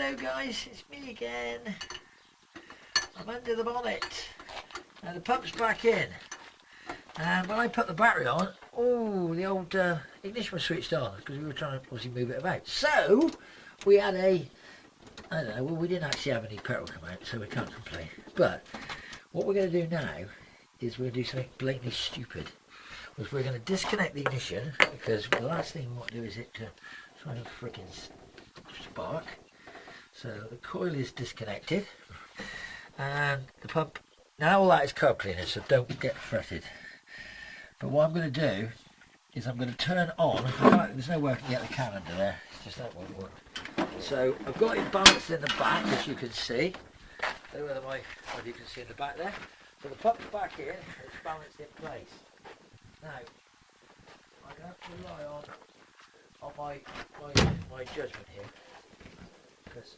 Hello guys, it's me again. I'm under the bonnet. Now the pump's back in. And when I put the battery on, oh, the old ignition was switched on because we were trying to obviously move it about. So we had I don't know, well, we didn't actually have any petrol come out, so we can't complain. But what we're going to do now is we're going to do something blatantly stupid. Which we're going to disconnect the ignition, because the last thing we want to do is it to try to frickin' spark. So the coil is disconnected, and the pump, now all that is carb cleaner, so don't get fretted. But what I'm going to do is I'm going to turn on, there's no way I can get the can under there, it's just that won't work. So I've got it balanced in the back, as you can see. I don't know whether you can see in the back there. So the pump's back in, it's balanced in place. Now, I'm going to have to rely on my judgment here, because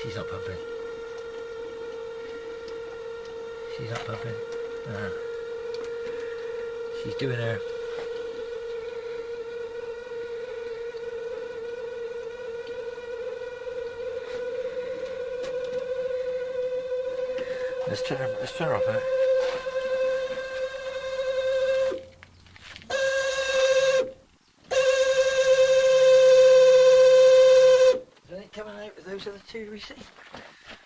she's not pumping. She's not pumping. She's doing her. Let's turn her off there. Is anything coming out with those other two we see?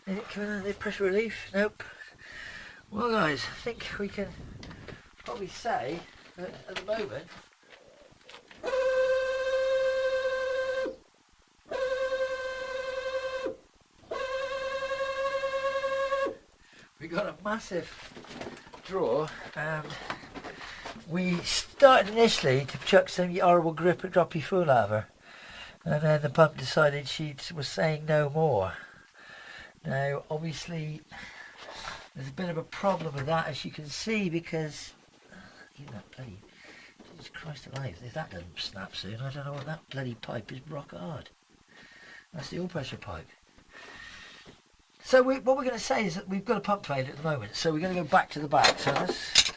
Anything coming out of the pressure relief? Nope. Well guys, I think we can probably say that at the moment we got a massive draw, and we started initially to chuck some horrible grip and droppy fuel out of her, and then the pump decided she was saying no more. Now obviously there's a bit of a problem with that, as you can see, because even that bloody, Jesus Christ alive, if that doesn't snap soon, I don't know what, that bloody pipe is rock hard. That's the oil pressure pipe. So what we're going to say is that we've got a pump failure at the moment, so we're going to go back to the back. So let's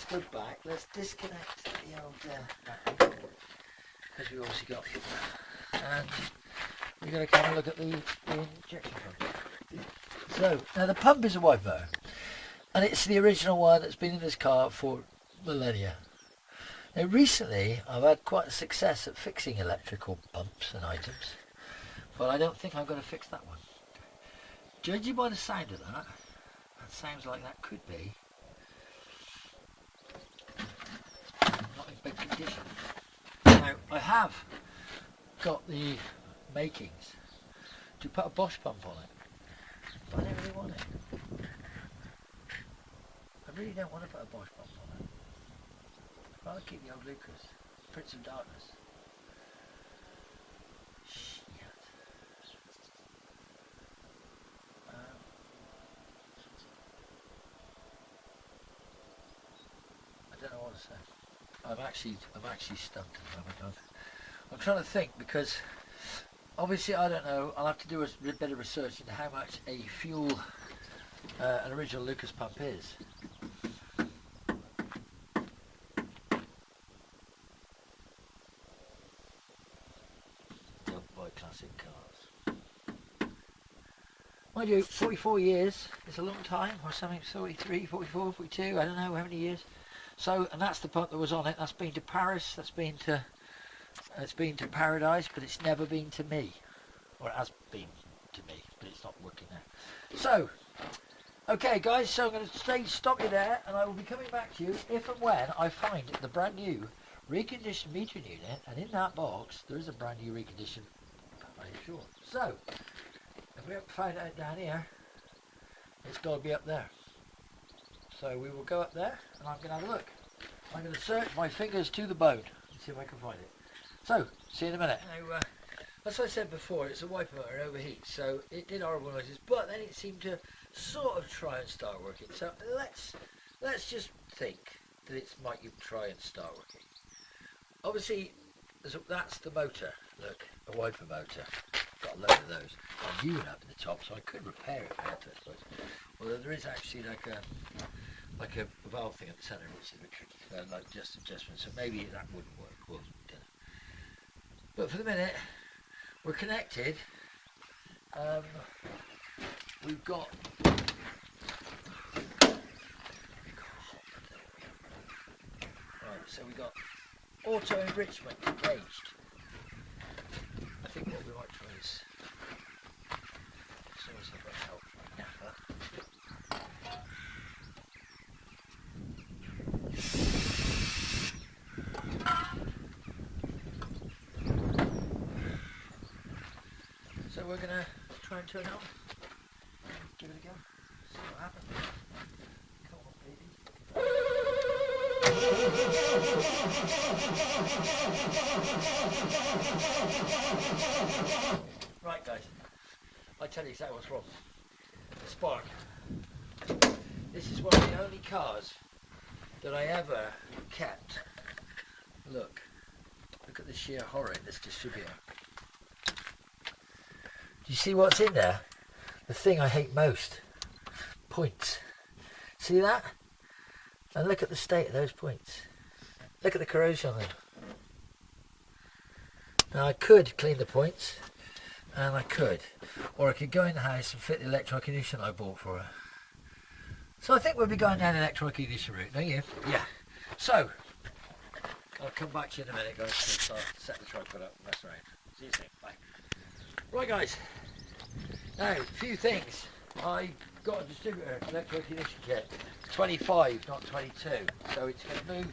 go back. Let's disconnect the old battery, because we've obviously got, and we're going to come and look at the injection pump. So now the pump is a wiper motor, and it's the original one that's been in this car for millennia. Now recently I've had quite a success at fixing electrical pumps and items, but I don't think I'm going to fix that one. Judging by the sound of that, that sounds like that could be not in big condition. Now I have got the makings to put a Bosch pump on it, but I don't really want it. I really don't want to put a Bosch pump on it. I'd rather keep the old Lucas, Prince of Darkness. I don't know what to say. I'm actually stumped at the moment. I'm trying to think, because obviously I don't know. I'll have to do a bit of research into how much a fuel, an original Lucas pump is. Don't buy classic cars. Mind you, 44 years is a long time, or something. 43, 44, 42. I don't know how many years. So, and that's the pump that was on it. That's been to Paris. That's been to. It's been to Paradise, but it's never been to me. Or it has been to me, but it's not working now. So, okay guys, so I'm going to stop you there, and I will be coming back to you if and when I find the brand new reconditioned metering unit, and in that box there is a brand new reconditioned, I'm sure. So, if we haven't found it out down here, it's got to be up there. So we will go up there, and I'm going to have a look. I'm going to search my fingers to the bone and see if I can find it. So, see you in a minute. Now, as I said before, it's a wiper motor, it overheats, so it did horrible noises, but then it seemed to sort of try and start working. So let's just think that it might try and start working. Obviously, that's the motor. Look, a wiper motor. got a load of those. And U up in the top, so I could repair it out, I suppose. Although there is actually like a valve thing at the centre, which is a bit tricky, like just adjustment. So maybe that wouldn't work. Well, but for the minute, we're connected. We've got. Right, so we got auto enrichment engaged. I think what we might try is. As soon as I've got help from Napa. So we're going to try and turn it on. Give it a go. See what happens. Come on, baby. Right, guys. I tell you exactly what's wrong. The spark. This is one of the only cars that I ever kept. Look at the sheer horror in this distributor. Do you see what's in there? The thing I hate most. Points. See that? And look at the state of those points. Look at the corrosion on them. Now I could clean the points, and I could. Or I could go in the house and fit the electronic ignition I bought for her. So I think we'll be going down the electronic ignition route, don't you? Yeah. So, I'll come back to you in a minute, guys. So I'll set the tripod up and mess around. See you soon. Bye. Right, guys. Now, a few things. I got a distributor electronic ignition kit. 25, not 22. So it's going to move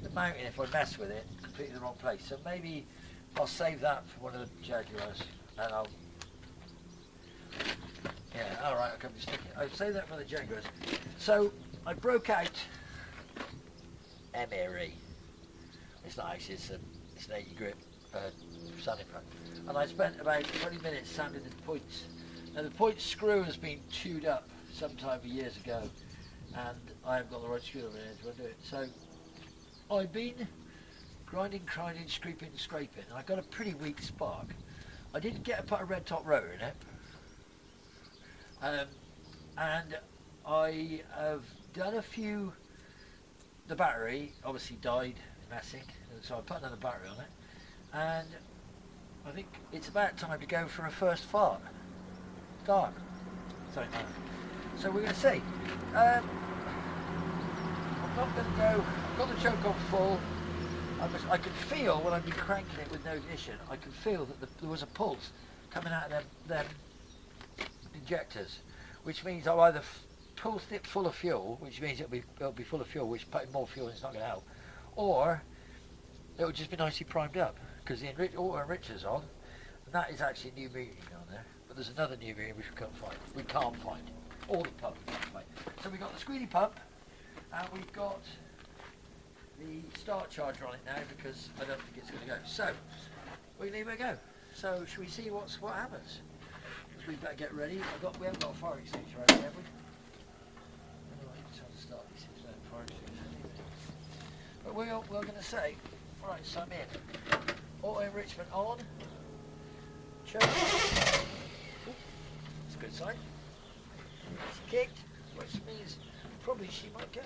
the mounting if I mess with it completely the wrong place. So maybe I'll save that for one of the Jaguars, and I'll. Yeah, all right. I'll come to stick it. I'll save that for the Jaguars. So I broke out MRE. It's not actually. It's an 80 grip sanding pack, and I spent about 20 minutes sanding the points. Now the point screw has been chewed up some time years ago, and I haven't got the right screw over there to undo it. So I've been grinding, scraping, and I got a pretty weak spark. I didn't get to put a red top rotor in it, and I have done a few. The battery obviously died messing, and so I put another battery on it, and I think it's about time to go for a first fart. Start. Sorry, no. So we're going to see. I'm not going to go. I've got the choke on full. I could feel when I've been cranking it with no ignition. I could feel that there was a pulse coming out of them injectors, which means I'll either pulsed it full of fuel, which means it'll be full of fuel, which putting more fuel in is not going to help, or it'll just be nicely primed up because the auto enricher's on, and that is actually new metering on there. But there's another new metering which we can't find. We can't find all the pump. So we've got the squealy pump, and we've got the start charger on it now because I don't think it's going to go. So we leave it a go. So should we see what happens? Because we better get ready. We haven't got a fire extinguisher out, have we? Anyway, just have to start this fire extinguisher. But we're going to say, right, so I'm in. Auto enrichment on. Choke. That's a good sign. It's kicked, which means probably she might go.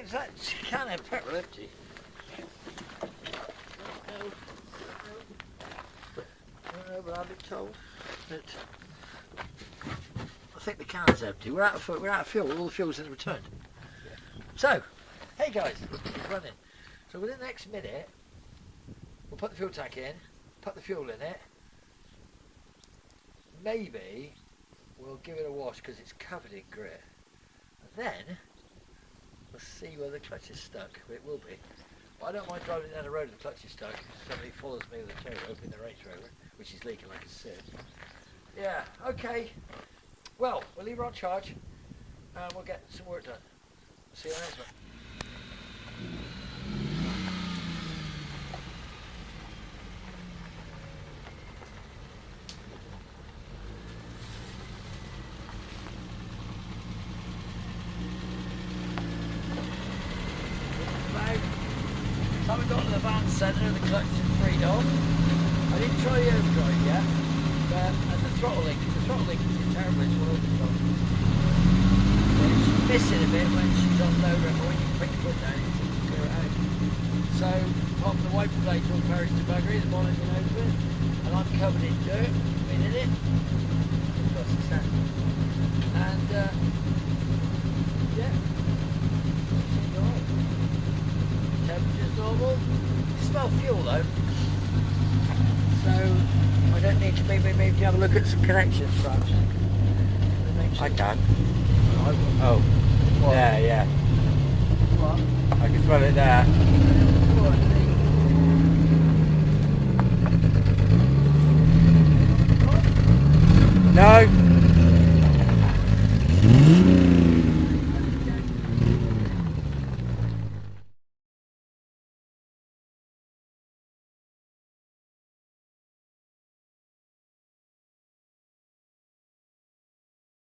is that can of petrol empty? No, but I've been told that I think the can's empty. We're out of fuel. All the fuel's in the return. So, hey guys, it's running. So within the next minute, we'll put the fuel tank in, put the fuel in it. Maybe we'll give it a wash because it's covered in grit. And then we'll see where the clutch is stuck. It will be. But I don't mind driving down the road if the clutch is stuck. Somebody follows me with a tow rope in the Range Rover, which is leaking like a sieve. Yeah, okay. Well, we'll leave her on charge and we'll get some work done. See you on the next one. So we got to the van centre, the clutch is freed off. I didn't try the overdrive yet, but and the throttle link is terrible, it's all overdrive. She's missing a bit when she's on low rep, or when you put your foot down, you can clear it out. So, pop the wiper blades all Paris to buggery, the bonnet's been open, and I'm covered in dirt, been in it. And, yeah, seems alright. Temperature's normal. You smell fuel though, so I don't need to maybe have a look at some connections perhaps. I can. Oh, What? Yeah. What? I can smell it there. No.